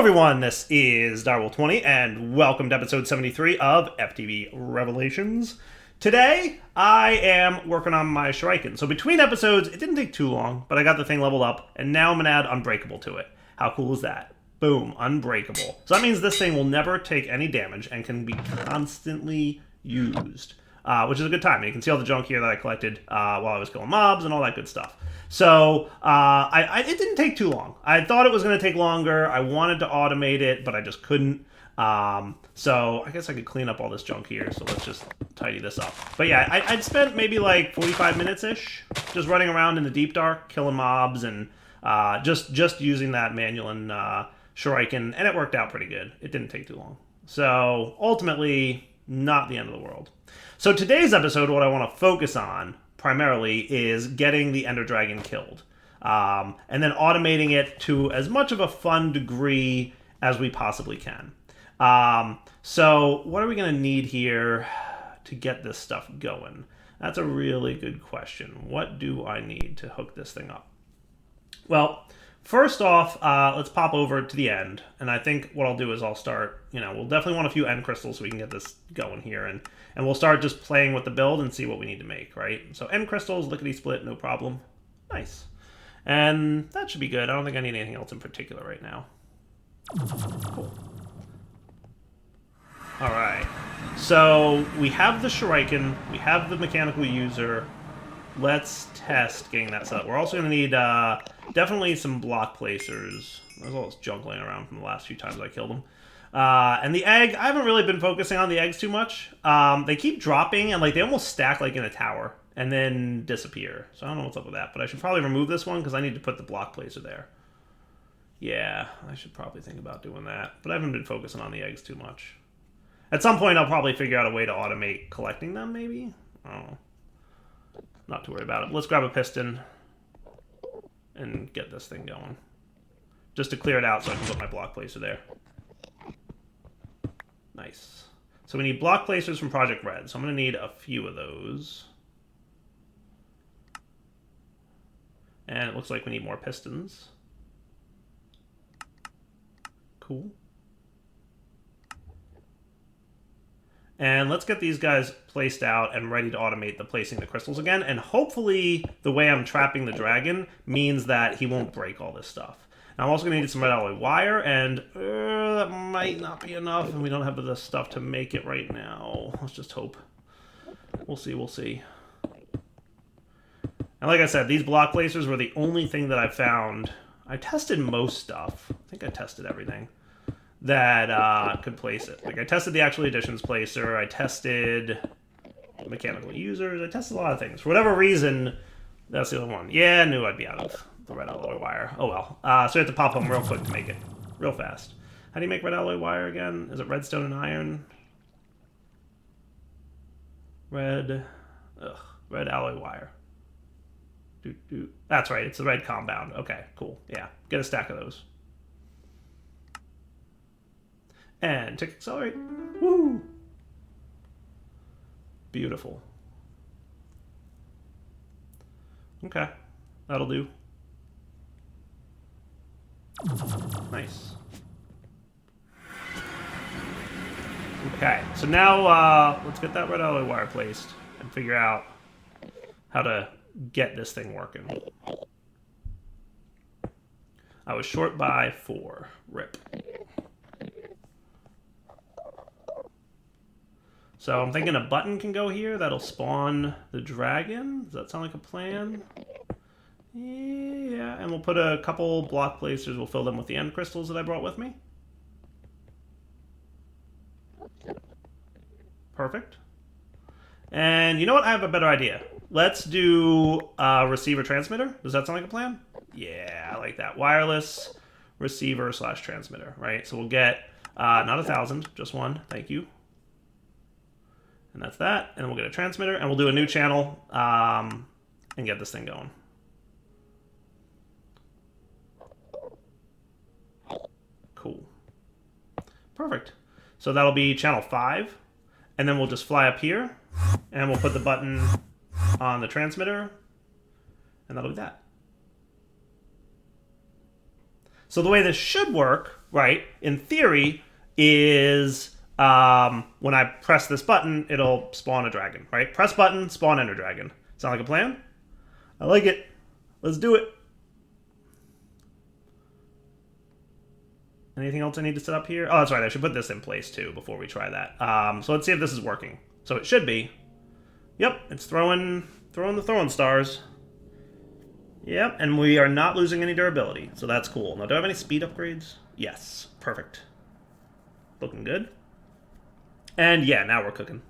everyone, this is Direwolf20, and welcome to episode 73 of FTB Revelations. Today, I am working on my Shuriken. So between episodes, it didn't take too long, but I got the thing leveled up, and now I'm going to add Unbreakable to it. How cool is that? Boom, Unbreakable. So that means this thing will never take any damage and can be constantly used, which is a good time. And you can see all the junk here that I collected while I was killing mobs and all that good stuff. So it didn't take too long. I thought it was going to take longer. I wanted to automate it, but I just couldn't. So I guess I could clean up all this junk here. So let's just tidy this up. But yeah, I'd spent maybe like 45 minutes-ish just running around in the deep dark, killing mobs, and just using that manual and Shuriken, and it worked out pretty good. It didn't take too long. So ultimately, not the end of the world. So today's episode, what I want to focus on primarily is getting the Ender Dragon killed. And then automating it to as much of a fun degree as we possibly can. So what are we going to need here to get this stuff going? That's a really good question. What do I need to hook this thing up? Well, first off, let's pop over to the end. And I think what I'll do is I'll start, we'll definitely want a few end crystals so we can get this going here. And we'll start just playing with the build and see what we need to make, right? So end crystals, lickety-split, no problem. Nice. And that should be good. I don't think I need anything else in particular right now. Cool. All right. So we have the Shuriken. We have the mechanical user. Let's test getting that set up. We're also going to need definitely some block placers. There's all this junk laying around from the last few times I killed them. And the egg, I haven't really been focusing on the eggs too much. They keep dropping and they almost stack like in a tower and then disappear. So I don't know what's up with that, but I should probably remove this one because I need to put the block placer there. Yeah, I should probably think about doing that, but I haven't been focusing on the eggs too much. At some point, I'll probably figure out a way to automate collecting them, maybe? I don't know. Not to worry about it. Let's grab a piston and get this thing going. Just to clear it out so I can put my block placer there. Nice. So we need block placers from Project Red. So I'm going to need a few of those. And it looks like we need more pistons. Cool. And let's get these guys placed out and ready to automate the placing the crystals again. And hopefully the way I'm trapping the dragon means that he won't break all this stuff. Now I'm also going to need some red alloy wire, and that might not be enough, and we don't have the stuff to make it right now. Let's just hope. We'll see, we'll see. And like I said, these block placers were the only thing that I found. I tested most stuff. I think I tested everything that could place it. Like I tested the actual additions placer, I tested the mechanical users, I tested a lot of things. For whatever reason, that's the other one. Yeah, I knew I'd be out of the red alloy wire. Oh well. So we have to pop them real quick to make it. Real fast. How do you make red alloy wire again? Is it redstone and iron? Red alloy wire. That's right, it's the red compound. Okay, cool. Yeah, get a stack of those. And tick accelerate. Woo! Beautiful. Okay, that'll do. Nice. Okay, so now let's get that red alloy wire placed and figure out how to get this thing working. I was short by 4. Rip. So I'm thinking a button can go here. That'll spawn the dragon. Does that sound like a plan? Yeah, and we'll put a couple block placers. We'll fill them with the end crystals that I brought with me. Perfect. And you know what? I have a better idea. Let's do receiver transmitter. Does that sound like a plan? Yeah, I like that. Wireless receiver / transmitter, right? So we'll get not 1,000, just 1. Thank you. And that's that. And then we'll get a transmitter, and we'll do a new channel and get this thing going. Cool. Perfect. So that'll be channel 5. And then we'll just fly up here, and we'll put the button on the transmitter, and that'll be that. So the way this should work right, in theory, is when I press this button, it'll spawn a dragon, right? Press button, spawn ender dragon. Sound like a plan? I like it. Let's do it. Anything else I need to set up here? Oh, that's right. I should put this in place too before we try that. So let's see if this is working. So it should be. Yep, it's throwing the throwing stars. Yep, and we are not losing any durability, so that's cool. Now, do I have any speed upgrades? Yes, perfect. Looking good. And yeah, now we're cooking.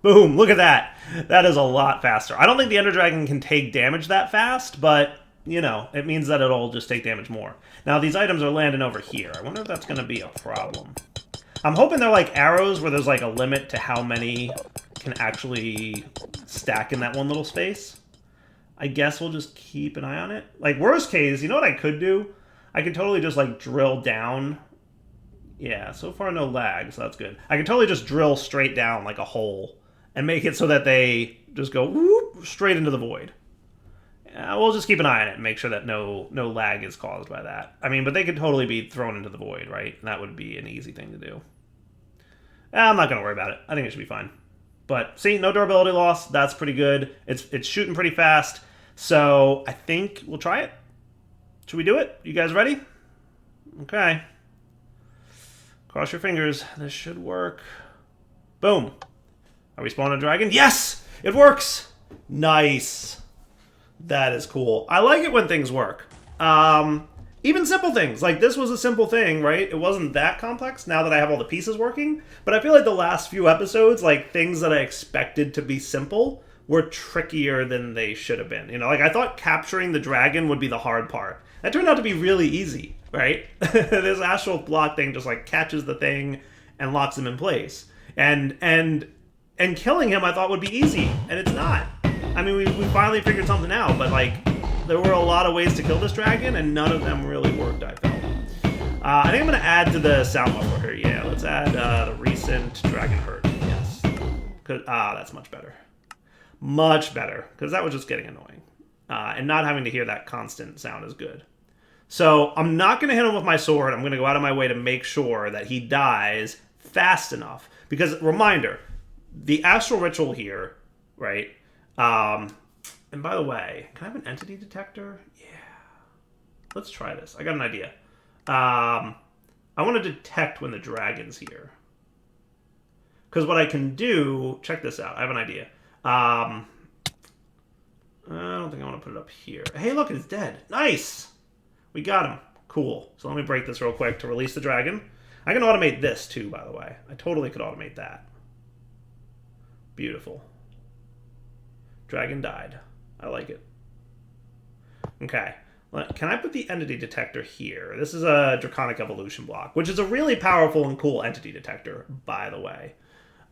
Boom, look at that. That is a lot faster. I don't think the Ender Dragon can take damage that fast, but, you know, it means that it'll just take damage more. Now, these items are landing over here. I wonder if that's going to be a problem. I'm hoping they're like arrows where there's like a limit to how many can actually stack in that one little space. I guess we'll just keep an eye on it. Like, worst case, you know what I could do? I could totally just, like, drill down. Yeah, so far no lag, so that's good. I could totally just drill straight down like a hole and make it so that they just go whoop, straight into the void. We'll just keep an eye on it and make sure that no lag is caused by that. I mean, but they could totally be thrown into the void, right? And that would be an easy thing to do. I'm not going to worry about it. I think it should be fine. But see, no durability loss. That's pretty good. It's shooting pretty fast. So I think we'll try it. Should we do it? You guys ready? Okay. Cross your fingers. This should work. Boom. Are we spawning a dragon? Yes! It works! Nice. That is cool. I like it when things work. Even simple things. Like, this was a simple thing, right? It wasn't that complex now that I have all the pieces working. But I feel like the last few episodes, like, things that I expected to be simple were trickier than they should have been. You know, like, I thought capturing the dragon would be the hard part. That turned out to be really easy, right? This astral block thing just, like, catches the thing and locks him in place. And killing him I thought would be easy, and it's not. I mean, we finally figured something out, but, like, there were a lot of ways to kill this dragon, and none of them really worked, I felt. I think I'm going to add to the sound muffler here. Yeah, let's add the recent dragon hurt. Yes. That's much better. Much better, because that was just getting annoying. And not having to hear that constant sound is good. So I'm not going to hit him with my sword. I'm going to go out of my way to make sure that he dies fast enough. Because, reminder, the astral ritual here, right? And by the way, can I have an entity detector? Yeah. Let's try this. I got an idea. I want to detect when the dragon's here. Because what I can do... Check this out. I have an idea. I don't think I want to put it up here. Hey, look, it's dead. Nice! We got him. Cool. So let me break this real quick to release the dragon. I can automate this, too, by the way. I totally could automate that. Beautiful. Dragon died. I like it. Okay. Can I put the entity detector here? This is a Draconic Evolution block, which is a really powerful and cool entity detector, by the way.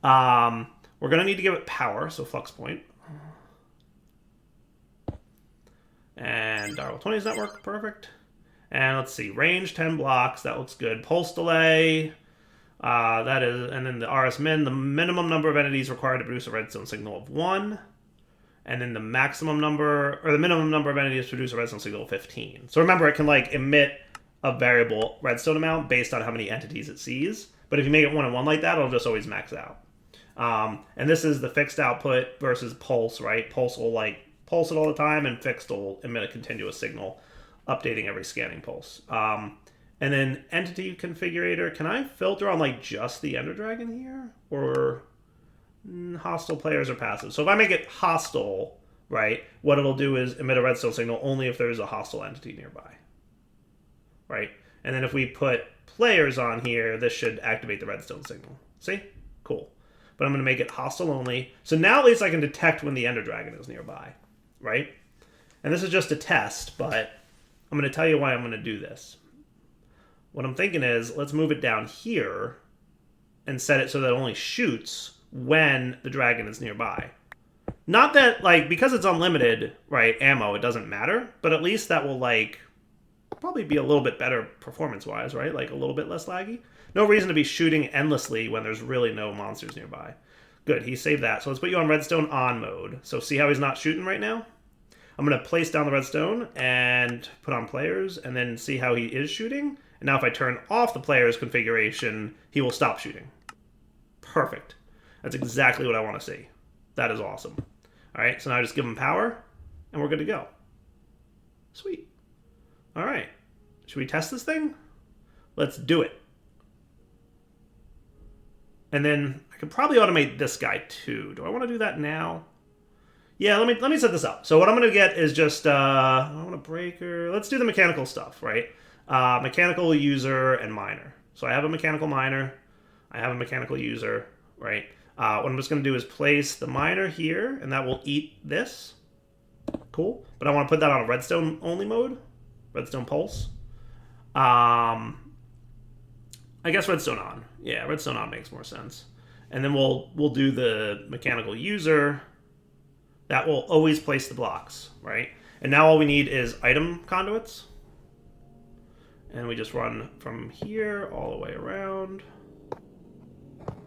We're going to need to give it power, so flux point. And Darwell 20's network, perfect. And let's see, range 10 blocks, that looks good. Pulse delay, that is, and then the RS min, the minimum number of entities required to produce a redstone signal of 1. And then the maximum number, or the minimum number of entities to produce a redstone signal of 15. So remember, it can like emit a variable redstone amount based on how many entities it sees. But if you make it 1 and 1 like that, it'll just always max out. And this is the fixed output versus pulse, right? Pulse will like pulse it all the time, and fixed will emit a continuous signal, updating every scanning pulse. And then entity configurator, can I filter on like just the Ender Dragon here? Or hostile players or passive? So if I make it hostile, right, what it'll do is emit a redstone signal only if there's a hostile entity nearby. Right? And then if we put players on here, this should activate the redstone signal. See? Cool. But I'm going to make it hostile only. So now at least I can detect when the Ender Dragon is nearby. Right? And this is just a test, but I'm going to tell you why I'm going to do this. What I'm thinking is, let's move it down here and set it so that it only shoots when the dragon is nearby. Not that, like, because it's unlimited, right, ammo, it doesn't matter, but at least that will, like, probably be a little bit better performance-wise, right? Like, a little bit less laggy. No reason to be shooting endlessly when there's really no monsters nearby. Good, he saved that. So let's put you on redstone on mode. So see how he's not shooting right now? I'm going to place down the redstone and put on players, and then see how he is shooting. And now if I turn off the player's configuration, he will stop shooting. Perfect. That's exactly what I want to see. That is awesome. All right, so now I just give him power, and we're good to go. Sweet. All right. Should we test this thing? Let's do it. And then I could probably automate this guy too. Do I want to do that now? Yeah, let me set this up. So what I'm going to get is just, I want a breaker. Let's do the mechanical stuff, right? Mechanical user and miner. So I have a mechanical miner. I have a mechanical user, right? What I'm just going to do is place the miner here, and that will eat this. Cool. But I want to put that on a redstone only mode. Redstone pulse. I guess redstone on. Yeah, redstone on makes more sense. And then we'll do the mechanical user. That will always place the blocks, right? And now all we need is item conduits. And we just run from here all the way around.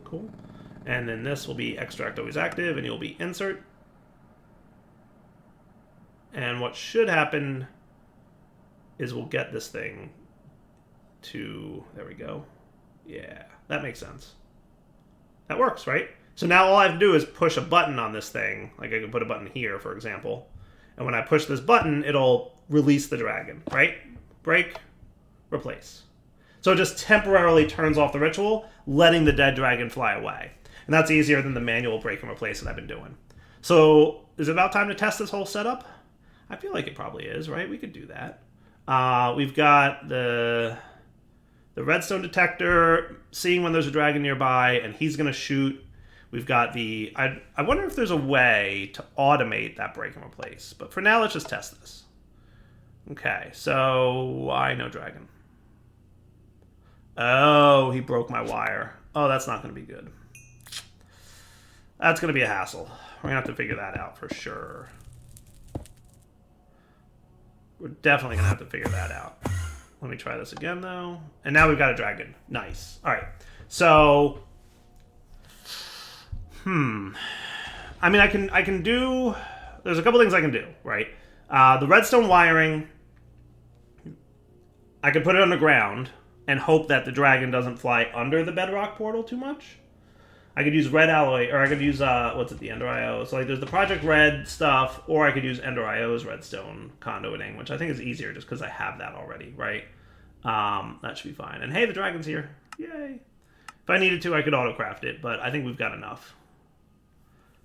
Cool. And then this will be extract always active, and you'll be insert. And what should happen is we'll get this thing to, there we go. Yeah, that makes sense. That works, right? So now all I have to do is push a button on this thing. Like I can put a button here, for example. And when I push this button, it'll release the dragon, right? Break, replace. So it just temporarily turns off the ritual, letting the dead dragon fly away. And that's easier than the manual break and replace that I've been doing. So is it about time to test this whole setup? I feel like it probably is, right? We could do that. We've got the redstone detector, seeing when there's a dragon nearby, and he's going to shoot. We've got the... I wonder if there's a way to automate that break and replace. But for now, let's just test this. Okay, so why no dragon? Oh, he broke my wire. Oh, that's not going to be good. That's going to be a hassle. We're going to have to figure that out for sure. We're definitely going to have to figure that out. Let me try this again, though. And now we've got a dragon. Nice. All right. So... I mean, I can do... There's a couple things I can do, right? The redstone wiring, I could put it underground and hope that the dragon doesn't fly under the bedrock portal too much. I could use red alloy, or I could use, what's it, the Ender IO. So, like, there's the Project Red stuff, or I could use Ender IO's redstone conduiting, which I think is easier just because I have that already, right? That should be fine. And hey, the dragon's here. Yay. If I needed to, I could auto-craft it, but I think we've got enough.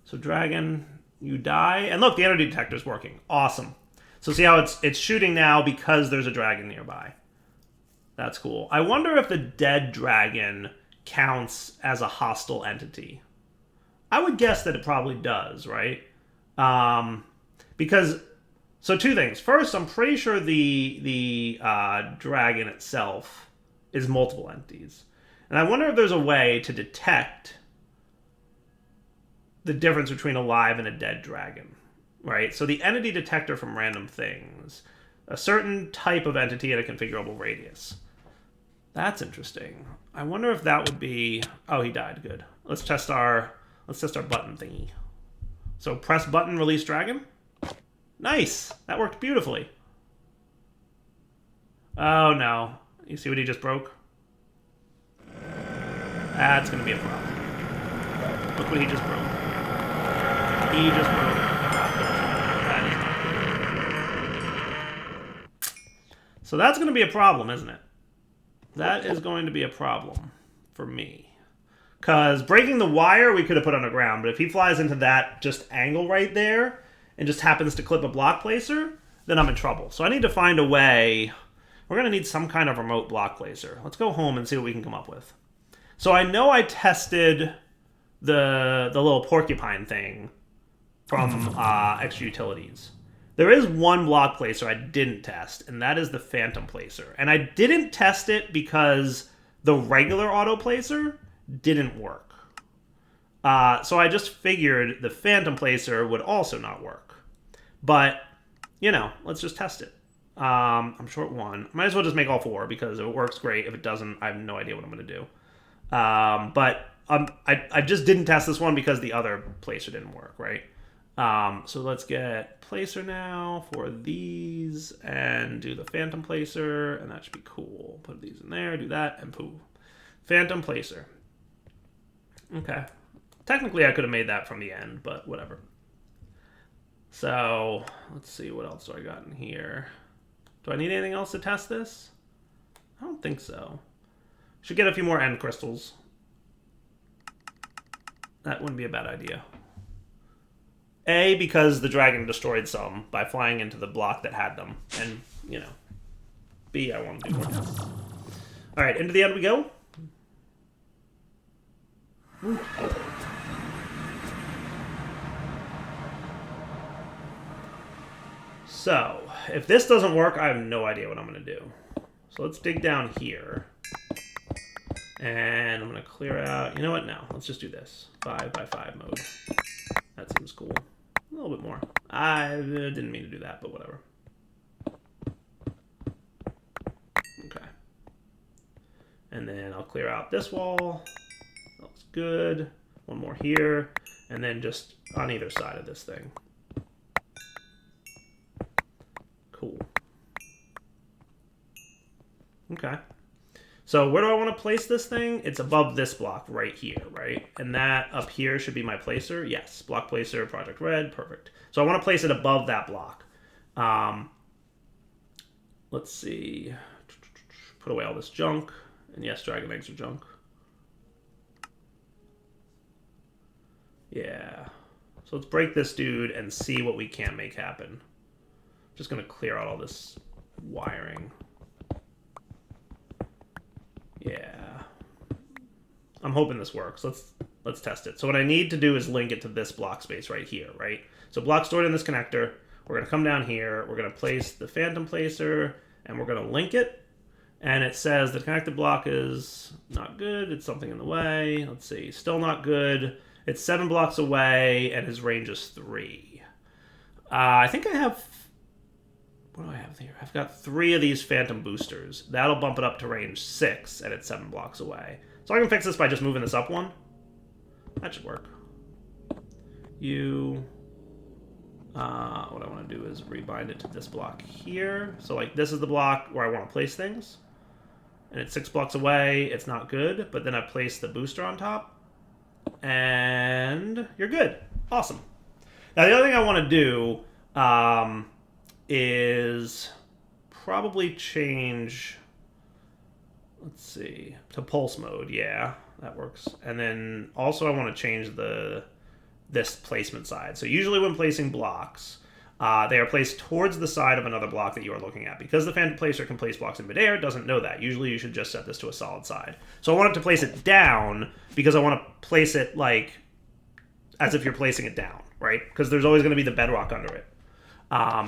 So dragon, you die. And look, the energy detector's working. Awesome. So see how it's shooting now because there's a dragon nearby. That's cool. I wonder if the dead dragon counts as a hostile entity. I would guess that it probably does, right? Because, so two things. First, I'm pretty sure the dragon itself is multiple entities. And I wonder if there's a way to detect the difference between a live and a dead dragon, right? So the entity detector from random things, a certain type of entity at a configurable radius. That's interesting. I wonder if that would be... Oh, he died. Good. Let's test our button thingy. So press button, release dragon. Nice. That worked beautifully. Oh, no. You see what he just broke? That's going to be a problem. Look what he just broke. He just broke. That is not good. So that's going to be a problem, isn't it? That is going to be a problem for me. Because breaking the wire, we could have put underground. But if he flies into that just angle right there and just happens to clip a block placer, then I'm in trouble. So I need to find a way. We're going to need some kind of remote block placer. Let's go home and see what we can come up with. So I know I tested the little porcupine thing from Extra Utilities. There is one block placer I didn't test, and that is the phantom placer. And I didn't test it because the regular auto placer didn't work. So I just figured the phantom placer would also not work. But, you know, let's just test it. I'm short one. Might as well just make all four, because if it works, great. If it doesn't, I have no idea what I'm going to do. But I just didn't test this one because the other placer didn't work, right? So let's get placer now for these and do the phantom placer, and that should be cool. Put these in there, do that, and poof. Phantom placer. Okay. Technically, I could have made that from the end, but whatever. So let's see, what else do I got in here? Do I need anything else to test this? I don't think so. Should get a few more end crystals. That wouldn't be a bad idea. A, because the dragon destroyed some by flying into the block that had them. And, you know. B, I want to do more tests. Alright, into the end we go. Ooh. So, if this doesn't work, I have no idea what I'm going to do. So let's dig down here. And I'm going to clear out... You know what? No, let's just do this. 5x5 mode. That seems cool. A little bit more. I didn't mean to do that, but whatever. Okay. And then I'll clear out this wall. That looks good. One more here. And then just on either side of this thing. Cool. Okay. So where do I want to place this thing? It's above this block right here, right? And that up here should be my placer. Yes, block placer, project red, perfect. So I want to place it above that block. Let's see. Put away all this junk. And yes, dragon eggs are junk. Yeah. So let's break this dude and see what we can make happen. Just going to clear out all this wiring. Yeah. I'm hoping this works. Let's test it. So what I need to do is link it to this block space right here, right? So block stored in this connector. We're going to come down here. We're going to place the phantom placer, and we're going to link it. And it says the connected block is not good. It's something in the way. Let's see. Still not good. It's 7 blocks away, and his range is 3. I think I have... What do I have here? I've got 3 of these phantom boosters. That'll bump it up to range 6, and it's 7 blocks away. So I can fix this by just moving this up 1. That should work. What I want to do is rebind it to this block here. So like this is the block where I want to place things. And it's 6 blocks away. It's not good. But then I place the booster on top. And you're good. Awesome. Now the other thing I want to do... is probably change, let's see, to pulse mode. Yeah, that works. And then also I want to change this placement side. So usually when placing blocks, they are placed towards the side of another block that you are looking at. Because the phantom placer can place blocks in midair, it doesn't know that. Usually you should just set this to a solid side. So I want it to place it down because I want to place it like as if you're placing it down, right? Because there's always going to be the bedrock under it.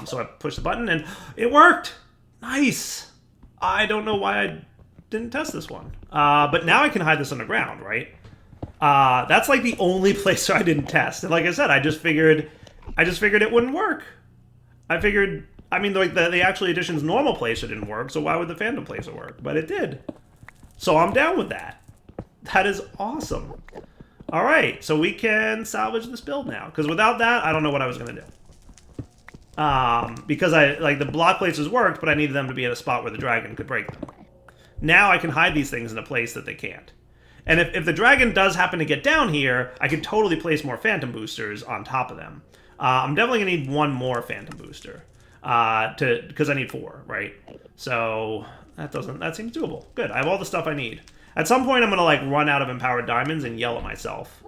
So I pushed the button and it worked. Nice. I don't know why I didn't test this one. But now I can hide this underground, right? That's like the only place I didn't test. And like I said, I just figured it wouldn't work. I mean, like the actual edition's normal placer didn't work, so why would the phantom placer work? But it did. So I'm down with that. That is awesome. All right, so we can salvage this build now. Because without that, I don't know what I was going to do. Because the block placers worked, but I needed them to be at a spot where the dragon could break them. Now I can hide these things in a place that they can't. And if the dragon does happen to get down here, I can totally place more phantom boosters on top of them. I'm definitely going to need 1 more phantom booster. Because I need 4, right? So that seems doable. Good, I have all the stuff I need. At some point I'm going to like run out of empowered diamonds and yell at myself.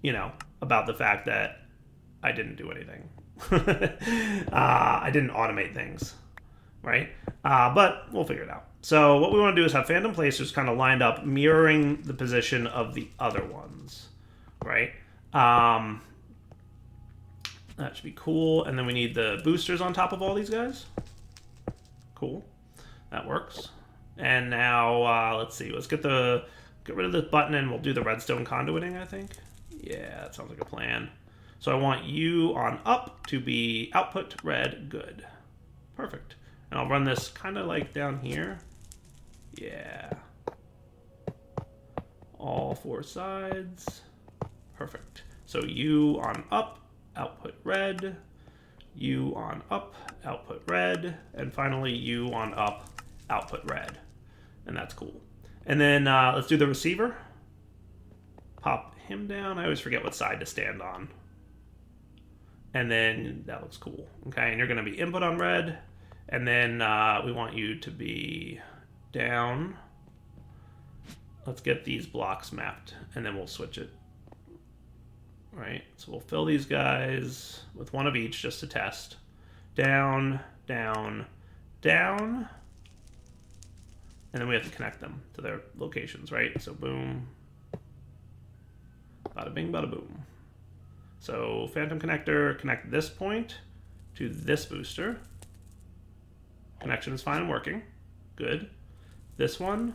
You know, about the fact that I didn't do anything. I didn't automate things, right? But we'll figure it out. So what we want to do is have phantom placers kind of lined up, mirroring the position of the other ones, right? That should be cool. And then we need the boosters on top of all these guys. Cool. That works. And now, let's see. Let's get rid of this button and we'll do the redstone conduiting, I think. Yeah, that sounds like a plan. So I want you on up to be output red, good. Perfect. And I'll run this kind of like down here. Yeah. All 4 sides. Perfect. So U on up, output red. U on up, output red. And finally, U on up, output red. And that's cool. And then let's do the receiver. Pop him down. I always forget what side to stand on. And then that looks cool. Okay, and you're going to be input on red. And then we want you to be down. Let's get these blocks mapped, and then we'll switch it. All right, so we'll fill these guys with one of each just to test. Down, down, down. And then we have to connect them to their locations, right? So boom. Bada bing, bada boom. So phantom connector, connect this point to this booster. Connection is fine and working. Good. This one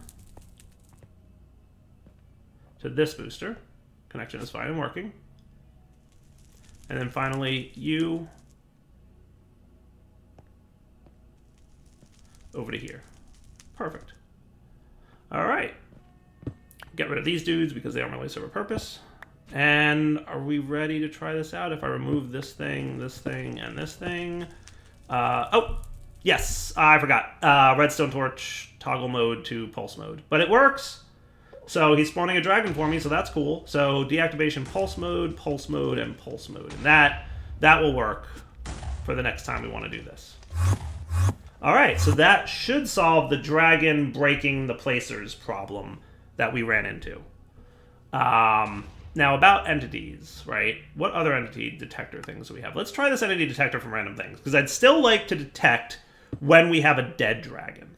to this booster. Connection is fine and working. And then finally, U over to here. Perfect. All right. Get rid of these dudes because they don't really serve a purpose. And are we ready to try this out? If I remove this thing, and this thing. Oh, yes, I forgot. Redstone torch, toggle mode to pulse mode. But it works. So he's spawning a dragon for me, so that's cool. So deactivation pulse mode, and pulse mode. And that will work for the next time we want to do this. All right, so that should solve the dragon breaking the placers problem that we ran into. Now about entities, right? What other entity detector things do we have? Let's try this entity detector from random things, because I'd still like to detect when we have a dead dragon.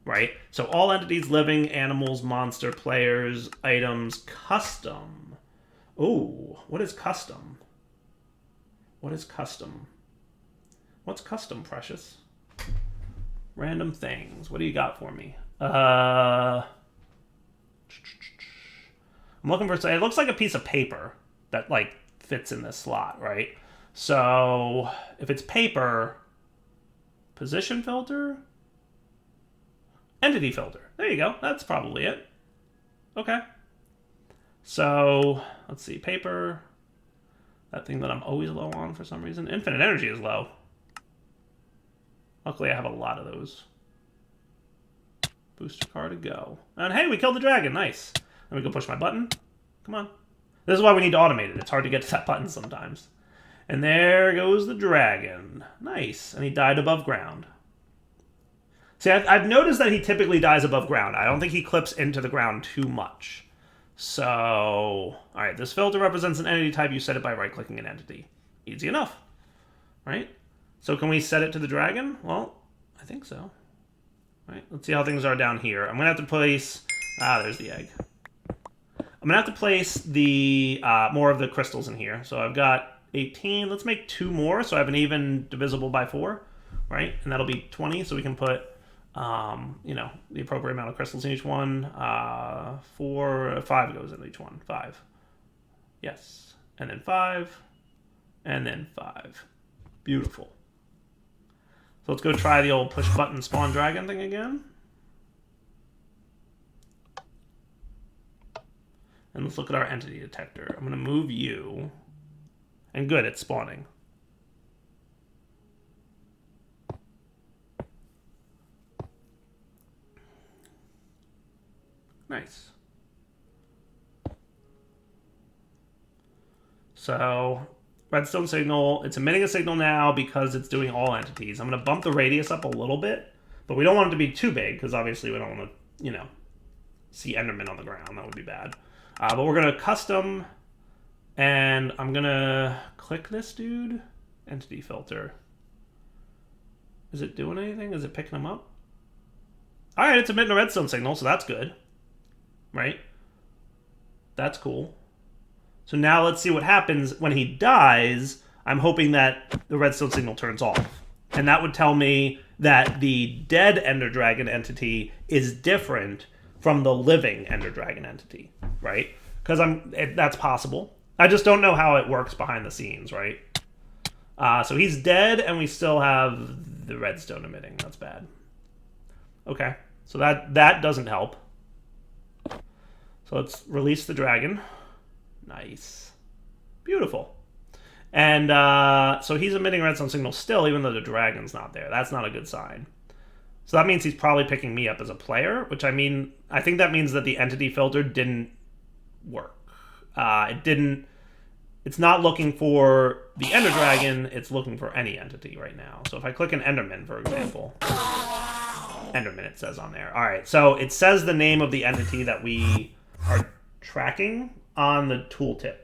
Right? So all entities, living, animals, monster, players, items, custom. Oh, what is custom? What is custom? What's custom, Precious? Random things. What do you got for me? I'm looking for, it looks like a piece of paper that like fits in this slot, right? So if it's paper, position filter? Entity filter. There you go. That's probably it. Okay. So, let's see. Paper. That thing that I'm always low on for some reason. Infinite energy is low. Luckily, I have a lot of those. Booster card to go. And hey, we killed the dragon. Nice. Let me go push my button. Come on. This is why we need to automate it. It's hard to get to that button sometimes. And there goes the dragon. Nice. And he died above ground. See, I've noticed that he typically dies above ground. I don't think he clips into the ground too much. So, all right, this filter represents an entity type. You set it by right-clicking an entity. Easy enough, right? So can we set it to the dragon? Well, I think so. All right, let's see how things are down here. I'm going to have to place... there's the egg. I'm going to have to place the more of the crystals in here. So I've got 18. Let's make 2 more so I have an even divisible by 4, right? And that'll be 20, so we can put... the appropriate amount of crystals in each one. 5 goes in each one. 5. Yes. And then 5. And then 5. Beautiful. So let's go try the old push button spawn dragon thing again. And let's look at our entity detector. I'm going to move you. And good, it's spawning. Nice. So, redstone signal, it's emitting a signal now because it's doing all entities. I'm going to bump the radius up a little bit, but we don't want it to be too big because obviously we don't want to, see Enderman on the ground. That would be bad. But we're going to custom, and I'm going to click this dude. Entity filter. Is it doing anything? Is it picking them up? All right, it's emitting a redstone signal, so that's good. Right? That's cool. So now let's see what happens when he dies. I'm hoping that the redstone signal turns off. And that would tell me that the dead Ender Dragon entity is different from the living Ender Dragon entity, right? Because that's possible. I just don't know how it works behind the scenes, right? So he's dead, and we still have the redstone emitting. That's bad. Okay, so that doesn't help. So let's release the dragon. Nice. Beautiful. And so he's emitting redstone signals still, even though the dragon's not there. That's not a good sign. So that means he's probably picking me up as a player, which I think that means that the entity filter didn't work. It's not looking for the Ender Dragon, it's looking for any entity right now. So if I click an Enderman, for example, Enderman it says on there. All right, so it says the name of the entity that we are tracking on the tooltip.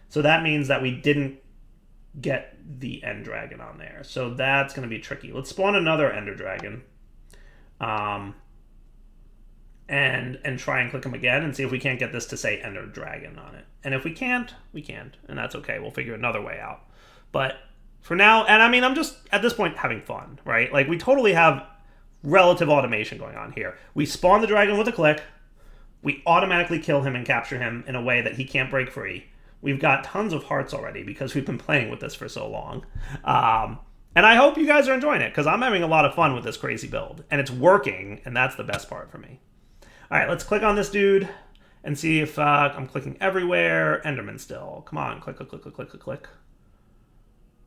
So that means that we didn't get the End Dragon on there. So that's going to be tricky. Let's spawn another Ender Dragon. And try and click them again and see if we can't get this to say Ender Dragon on it. And if we can't, we can't. And that's okay. We'll figure another way out. But for now, and I mean, I'm just, at this point, having fun, right? Like, we totally have relative automation going on here. We spawn the dragon with a click. We automatically kill him and capture him in a way that he can't break free. We've got tons of hearts already because we've been playing with this for so long. And I hope you guys are enjoying it because I'm having a lot of fun with this crazy build. And it's working, and that's the best part for me. All right, let's click on this dude and see if I'm clicking everywhere. Enderman still. Come on, click, click, click, click, click, click, click.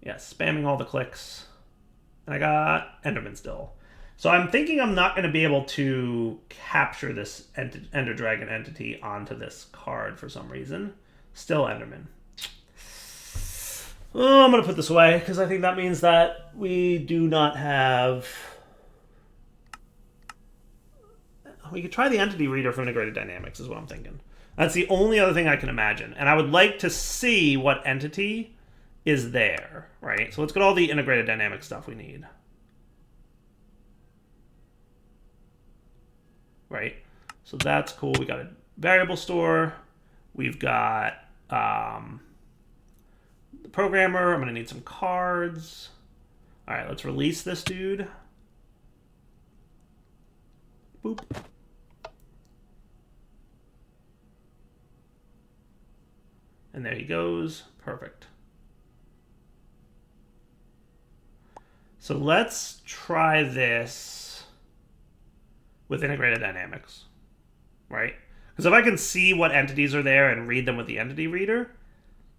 Yeah, spamming all the clicks. And I got Enderman still. So I'm thinking I'm not going to be able to capture this Ender Dragon entity onto this card for some reason. Still Enderman. Oh, I'm going to put this away because I think that means that we do not have... We could try the entity reader from Integrated Dynamics is what I'm thinking. That's the only other thing I can imagine. And I would like to see what entity is there, right? So let's get all the Integrated Dynamics stuff we need. Right? So that's cool. We got a variable store. We've got the programmer. I'm going to need some cards. All right, let's release this dude. Boop. And there he goes. Perfect. So let's try this with Integrated Dynamics, right? Because if I can see what entities are there and read them with the entity reader,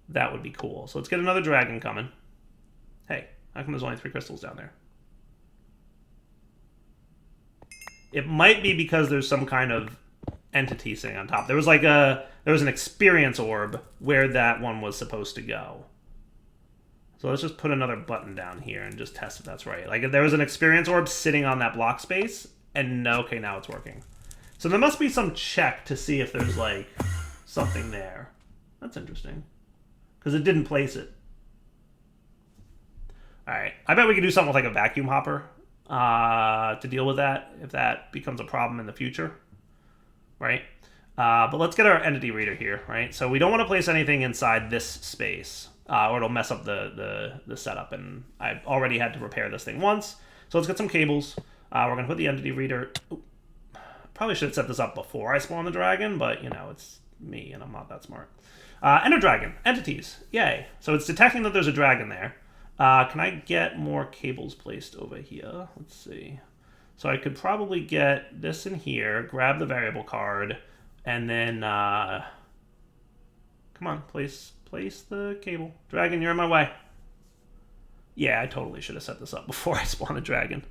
that would be cool. So let's get another dragon coming. Hey, how come there's only 3 crystals down there? It might be because there's some kind of entity sitting on top. There was an experience orb where that one was supposed to go. So let's just put another button down here and just test if that's right. Like if there was an experience orb sitting on that block space, and okay, now it's working. So there must be some check to see if there's like something there. That's interesting. Because it didn't place it. Alright, I bet we could do something with like a vacuum hopper to deal with that if that becomes a problem in the future. Right? But let's get our entity reader here, right? So we don't want to place anything inside this space, or it'll mess up the setup, and I've already had to repair this thing once. So let's get some cables. We're going to put the entity reader... Ooh, probably should have set this up before I spawn the dragon, but, you know, it's me, and I'm not that smart. Ender Dragon. Entities. Yay. So it's detecting that there's a dragon there. Can I get more cables placed over here? Let's see. So I could probably get this in here, grab the variable card, and then, come on, place the cable. Dragon, you're in my way. Yeah, I totally should have set this up before I spawned a dragon.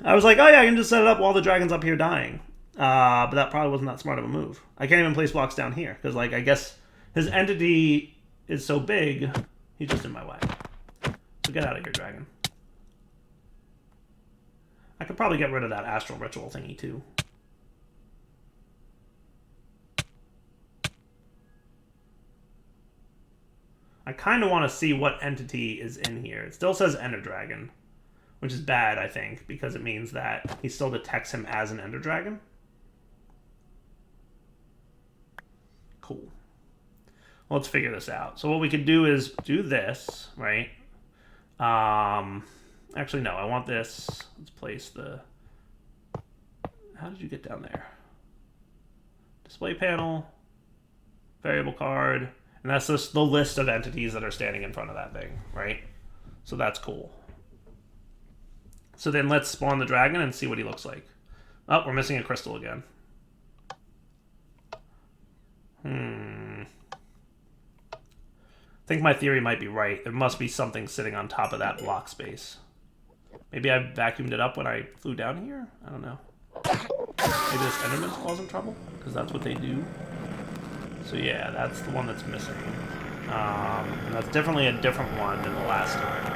I was like, oh yeah, I can just set it up while the dragon's up here dying. But that probably wasn't that smart of a move. I can't even place blocks down here, because, like, I guess his entity is so big, he's just in my way. So get out of here, dragon. I could probably get rid of that astral ritual thingy, too. I kind of want to see what entity is in here. It still says Ender Dragon, which is bad, I think, because it means that he still detects him as an Ender Dragon. Cool. Well, let's figure this out. So what we could do is do this, right? Actually, no, I want this. Let's place the... How did you get down there? Display panel, variable card, and that's just the list of entities that are standing in front of that thing, right? So that's cool. So then let's spawn the dragon and see what he looks like. Oh, we're missing a crystal again. think my theory might be right. There must be something sitting on top of that block space. Maybe I vacuumed it up when I flew down here? I don't know. Maybe this Enderman's causing trouble? Because that's what they do. So yeah, that's the one that's missing. And that's definitely a different one than the last time.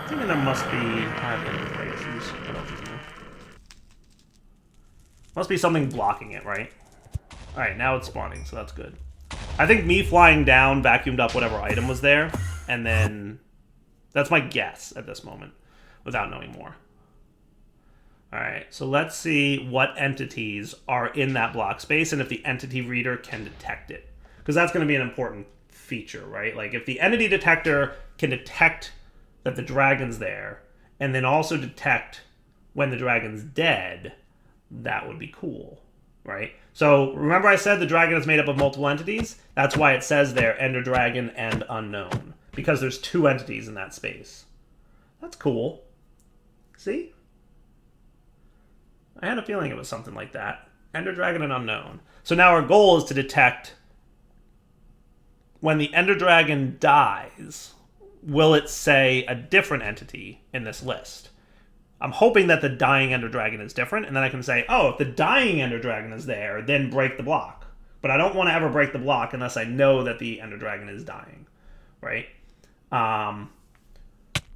I'm thinking there must be... I have inventory issues. What else is new? Must be something blocking it, right? Alright, now it's spawning, so that's good. I think me flying down vacuumed up whatever item was there, and then... That's my guess at this moment, without knowing more. Alright, so let's see what entities are in that block space, and if the entity reader can detect it. Because that's going to be an important feature, right? Like, if the entity detector can detect that the dragon's there, and then also detect when the dragon's dead, that would be cool, right? So, remember I said the dragon is made up of multiple entities? That's why it says there, Ender Dragon and Unknown. Because there's 2 entities in that space. That's cool. See? I had a feeling it was something like that. Ender Dragon and Unknown. So now our goal is to detect when the Ender Dragon dies, will it say a different entity in this list? I'm hoping that the dying Ender Dragon is different, and then I can say, oh, if the dying Ender Dragon is there, then break the block. But I don't want to ever break the block unless I know that the Ender Dragon is dying, right?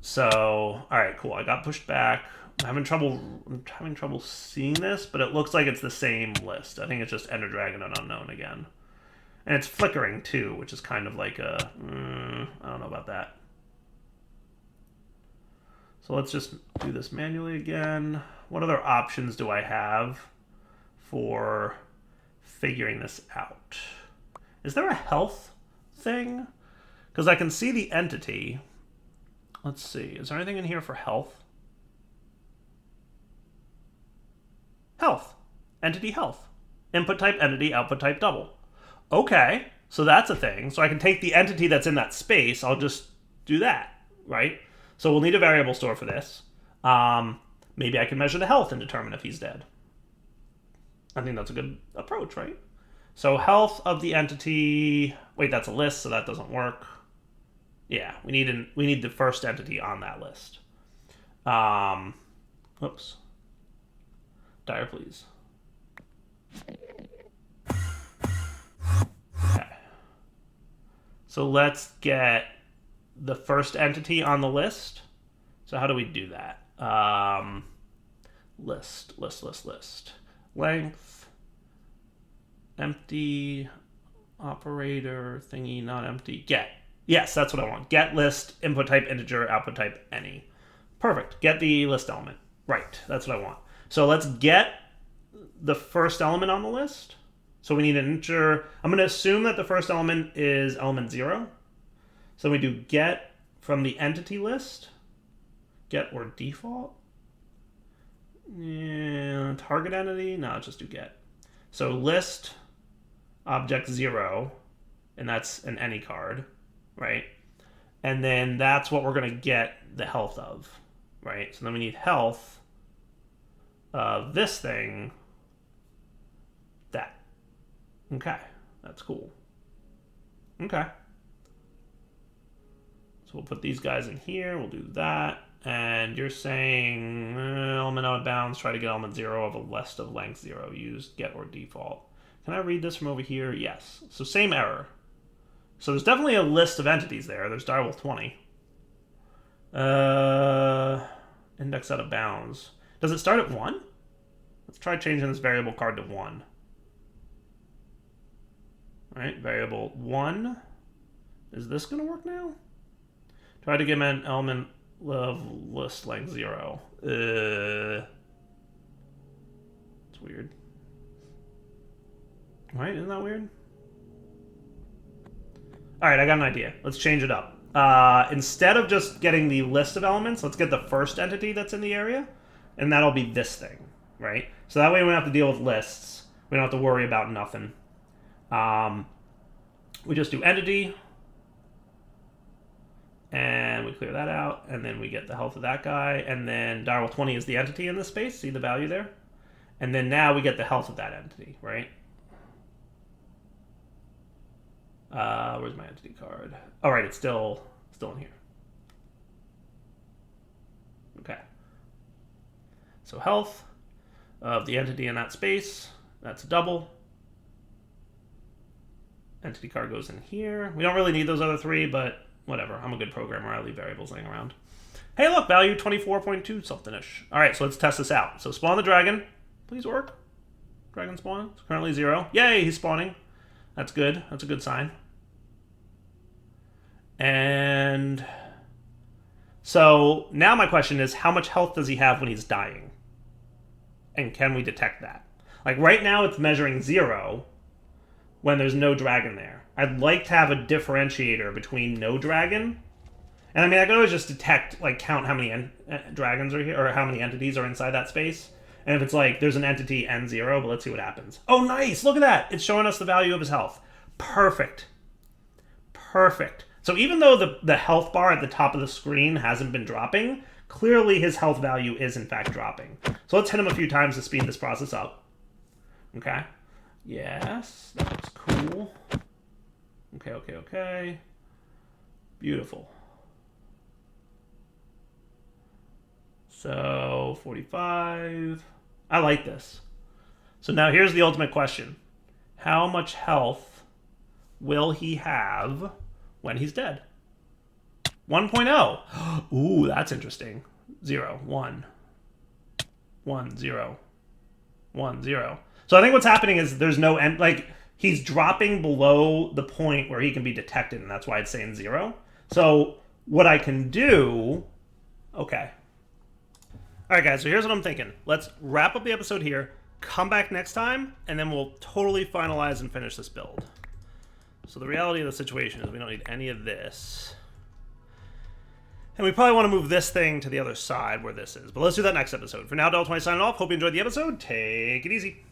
So, alright, cool. I got pushed back. I'm having trouble seeing this, but it looks like it's the same list. I think it's just Ender Dragon and Unknown again. And it's flickering too, which is kind of like a... I don't know about that. So let's just do this manually again. What other options do I have for figuring this out? Is there a health thing? Because I can see the entity. Let's see. Is there anything in here for health? Health. Entity health. Input type entity, output type double. Okay, so that's a thing. So I can take the entity that's in that space. I'll just do that, right? So we'll need a variable store for this. Maybe I can measure the health and determine if he's dead. I think that's a good approach, right? So health of the entity... Wait, that's a list, so that doesn't work. Yeah, we need the first entity on that list. Oops. Dire, please. Okay. So let's get the first entity on the list. So how do we do that? List. Length. Empty. Operator. Thingy, not empty. Get. Yes, that's what I want. Get list, input type integer, output type any. Perfect. Get the list element. Right, that's what I want. So let's get the first element on the list. So we need an integer. I'm going to assume that the first element is element 0. So we do get from the entity list. Get or default. Yeah, target entity. No, just do get. So list object 0, and that's an any card, right? And then that's what we're going to get the health of, right? So then we need health of this thing, that. Okay, that's cool. Okay. So we'll put these guys in here, we'll do that. And you're saying element out of bounds, try to get element 0 of a list of length 0, use get or default. Can I read this from over here? Yes. So same error. So there's definitely a list of entities there. There's direwolf 20. Index out of bounds. Does it start at 1? Let's try changing this variable card to 1. All right, variable 1. Is this going to work now? Try to give an element of list length 0. It's weird. Right? Isn't that weird? All right, I got an idea. Let's change it up. Instead of just getting the list of elements, let's get the first entity that's in the area, and that'll be this thing, right? So that way we don't have to deal with lists. We don't have to worry about nothing. We just do entity, and we clear that out, and then we get the health of that guy, and then direwolf 20 is the entity in this space. See the value there? And then now we get the health of that entity, right? Where's my entity card? All right, it's still in here. Okay. So health of the entity in that space, that's a double. Entity card goes in here. We don't really need those other three, but whatever. I'm a good programmer. I leave variables laying around. Hey, look, value 24.2 something-ish. All right, so let's test this out. So spawn the dragon. Please work. Dragon spawn. It's currently 0. Yay, he's spawning. That's good. That's a good sign. And so now my question is, how much health does he have when he's dying? And can we detect that? Like right now it's measuring 0 when there's no dragon there. I'd like to have a differentiator between no dragon. And I mean, I can always just detect, like count how many dragons are here, or how many entities are inside that space. And if it's like, there's an entity and 0, but let's see what happens. Oh, nice, look at that. It's showing us the value of his health. Perfect. Perfect. So even though the health bar at the top of the screen hasn't been dropping, clearly his health value is in fact dropping. So let's hit him a few times to speed this process up. Okay. Yes, that looks cool. Okay. Beautiful. So 45. I like this. So now here's the ultimate question. How much health will he have when he's dead? 1.0. Ooh, that's interesting. 0, 1. 1, 0. 1, 0. So I think what's happening is there's no end, like he's dropping below the point where he can be detected, and that's why it's saying 0. So what I can do, okay. All right, guys, so here's what I'm thinking. Let's wrap up the episode here, come back next time, and then we'll totally finalize and finish this build. So the reality of the situation is we don't need any of this. And we probably want to move this thing to the other side where this is. But let's do that next episode. For now, Del20 signing off. Hope you enjoyed the episode. Take it easy.